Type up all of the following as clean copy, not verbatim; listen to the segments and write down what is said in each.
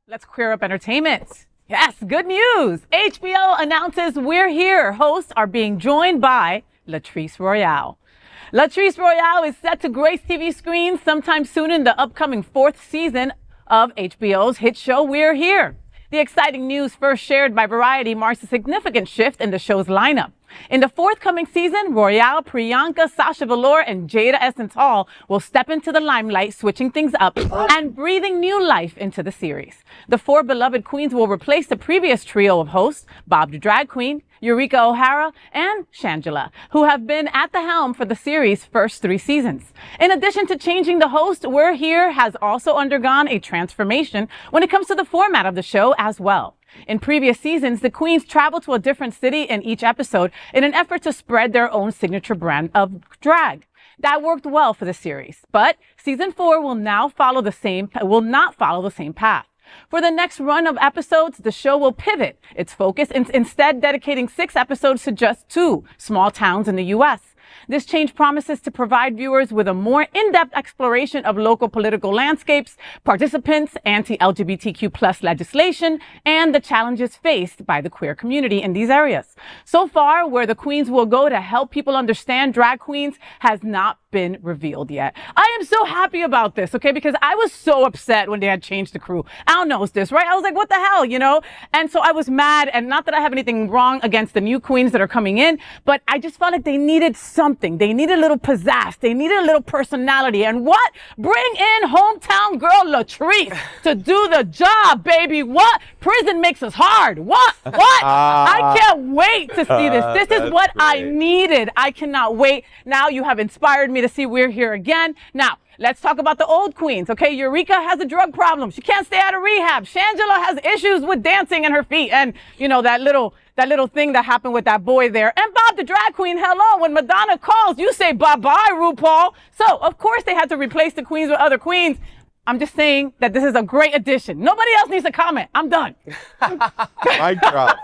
Let's queer up entertainment. Yes, good news. HBO announces We're Here hosts are being joined by Latrice Royale. Latrice Royale is set to grace TV screens sometime soon in the upcoming 4th season of HBO's hit show We're Here. The exciting news, first shared by Variety, marks a significant shift in the show's lineup. In the forthcoming season, Royale, Priyanka, Sasha Velour, and Jaida Essence Hall will step into the limelight, switching things up and breathing new life into the series. The 4 beloved queens will replace the previous trio of hosts, Bob the Drag Queen, Eureka O'Hara, and Shangela, who have been at the helm for the series' first 3 seasons. In addition to changing the host, We're Here has also undergone a transformation when it comes to the format of the show as well. In previous seasons, the queens travel to a different city in each episode in an effort to spread their own signature brand of drag. That worked well for the series, but season 4 will not follow the same path. For the next run of episodes, the show will pivot its focus, instead dedicating 6 episodes to just 2 small towns in the U.S. This change promises to provide viewers with a more in-depth exploration of local political landscapes, participants, anti-LGBTQ+ legislation, and the challenges faced by the queer community in these areas. So far, where the queens will go to help people understand drag queens has not been revealed yet. I am so happy about this, okay? Because I was so upset when they had changed the crew. Al knows this, right? I was like, what the hell, you know? And so I was mad, and not that I have anything wrong against the new queens that are coming in, but I just felt like they needed something. They needed a little pizzazz. They needed a little personality. And what? Bring in hometown girl Latrice to do the job, baby. What? Prison makes us hard. What? I can't wait to see this. This is what I needed. I cannot wait. Now you have inspired me to see We're Here again. Now, let's talk about the old queens, okay? Eureka has a drug problem. She can't stay out of rehab. Shangela has issues with dancing in her feet. And, you know, that little thing that happened with that boy there. And Bob the Drag Queen, hello, when Madonna calls, you say bye-bye, RuPaul. So, of course, they had to replace the queens with other queens. I'm just saying that this is a great addition. Nobody else needs to comment. I'm done. Mic drop.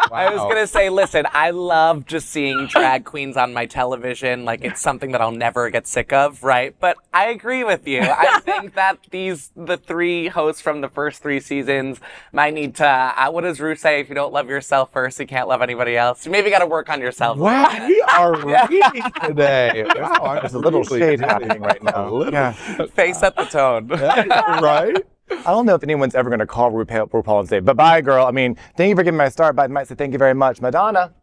Wow. I was going to say, listen, I love just seeing drag queens on my television. Like, it's something that I'll never get sick of, right? But I agree with you. I think that the 3 hosts from the first 3 seasons might need to, what does Ru say? If you don't love yourself first, you can't love anybody else. You maybe got to work on yourself. Wow, we are reading today. Wow, There's a little shade happening right now. Yeah. Face up the tone. Right? I don't know if anyone's ever going to call RuPaul and say, bye-bye, girl. I mean, thank you for giving me a start, but I might say thank you very much, Madonna,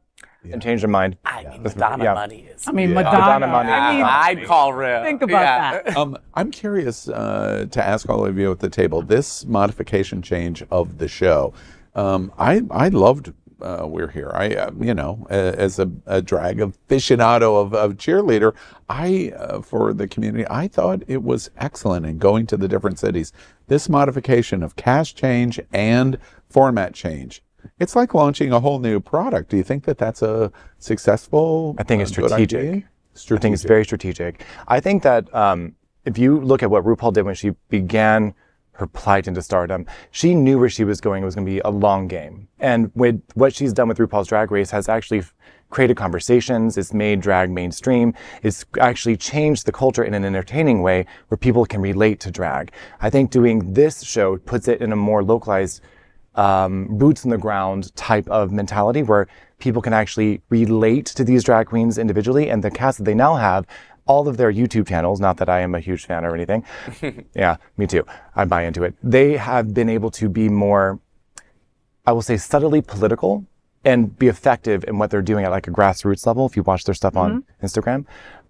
and change their mind. I mean, Madonna money is. I mean, Madonna money. I'd call Ru. Think about that. I'm curious to ask all of you at the table, this modification change of the show, I loved We're Here. As a drag aficionado of cheerleader, for the community, I thought it was excellent in going to the different cities. This modification of cast change and format change, it's like launching a whole new product. Do you think that that's a successful? I think it's good strategic. idea? I think it's very strategic. I think that if you look at what RuPaul did when she began her plight into stardom, she knew where she was going. It was going to be a long game. And with what she's done with RuPaul's Drag Race has actually created conversations. It's made drag mainstream. It's actually changed the culture in an entertaining way where people can relate to drag. I think doing this show puts it in a more localized, boots on the ground type of mentality where people can actually relate to these drag queens individually, and the cast that they now have, all of their YouTube channels, not that I am a huge fan or anything. Yeah, me too. I buy into it. They have been able to be more, I will say, subtly political and be effective in what they're doing at like a grassroots level. If you watch their stuff on Instagram,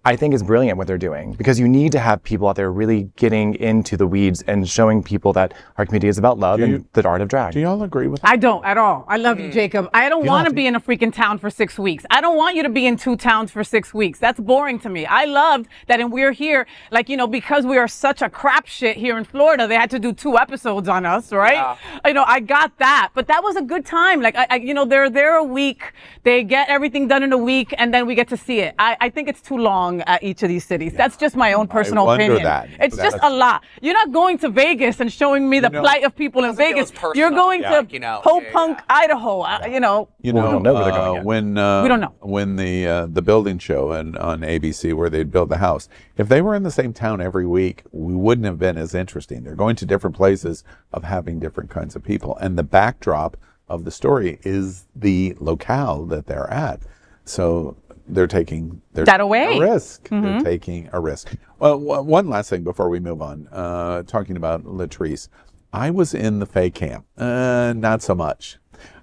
I think it's brilliant what they're doing, because you need to have people out there really getting into the weeds and showing people that our community is about love and the art of drag. Do you all agree with that? I don't at all. I love you, Jacob. I don't want to be in a freaking town for 6 weeks. I don't want you to be in 2 towns for 6 weeks. That's boring to me. I loved that, and We're Here, like, you know, because we are such a crap shit here in Florida, they had to do 2 episodes on us, right? Yeah. You know, I got that, but that was a good time. Like, you know, they're there a week, they get everything done in a week, and then we get to see it. I think it's too long. young at each of these cities. That's just my own personal wonder opinion. that. It's just a lot. You're not going to Vegas and showing me the plight of people in Vegas. You're going to Punk, Idaho. You know. You know, we don't know where they're going yet. when We don't know. when the building show on ABC where they'd build the house, if they were in the same town every week, we wouldn't have been as interesting. They're going to different places of having different kinds of people, and the backdrop of the story is the locale that they're at. So they're taking That away. a risk. They're taking a risk. Well, one last thing before we move on. Talking about Latrice, I was in the Faye camp. Not so much.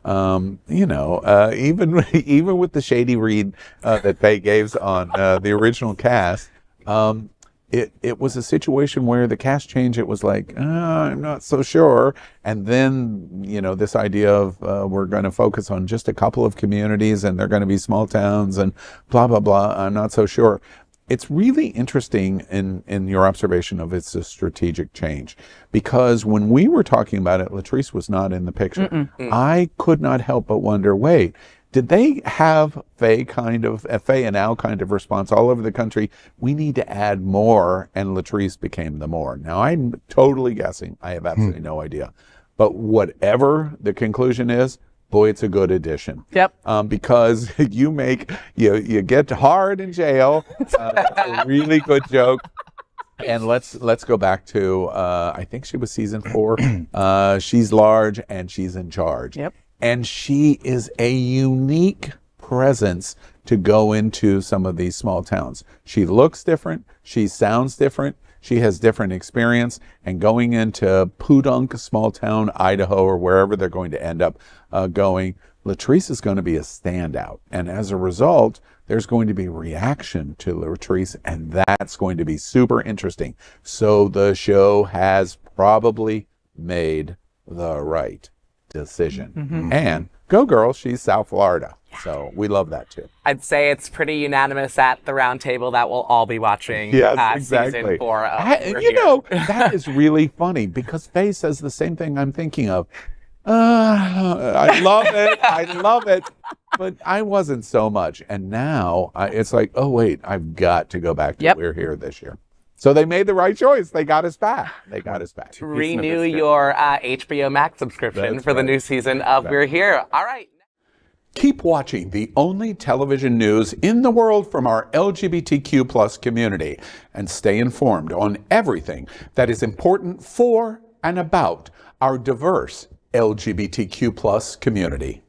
You know, even with the shady read that Faye gave on the original cast, it was a situation where the cast change, it was like, I'm not so sure. And then, you know, this idea of we're going to focus on just a couple of communities and they're going to be small towns and blah, blah, blah. I'm not so sure. It's really interesting in your observation of it's a strategic change, because when we were talking about it, Latrice was not in the picture. I could not help but wonder, wait, did they have Faye and Al kind of response all over the country? We need to add more, and Latrice became the more. Now, I'm totally guessing. I have absolutely no idea. But whatever the conclusion is, boy, it's a good addition. Yep. Because you get hard in jail. It's a really good joke. And let's go back to I think she was season 4. She's large and she's in charge. Yep. And she is a unique presence to go into some of these small towns. She looks different. She sounds different. She has different experience. And going into Pudunk, small town, Idaho, or wherever they're going to end up going, Latrice is going to be a standout. And as a result, there's going to be reaction to Latrice, and that's going to be super interesting. So the show has probably made the right decision. And go girl, she's South Florida. So we love that too. I'd say it's pretty unanimous at the round table that we'll all be watching season 4 of We're Here. Know, that is really funny because Faye says the same thing I'm thinking of. I love it. I love it. But I wasn't so much. And now it's like, oh, wait, I've got to go back to We're Here this year. So they made the right choice. They got us back. Renew your HBO Max subscription for the new season of We're Here. All right. Keep watching the only television news in the world from our LGBTQ plus community and stay informed on everything that is important for and about our diverse LGBTQ plus community.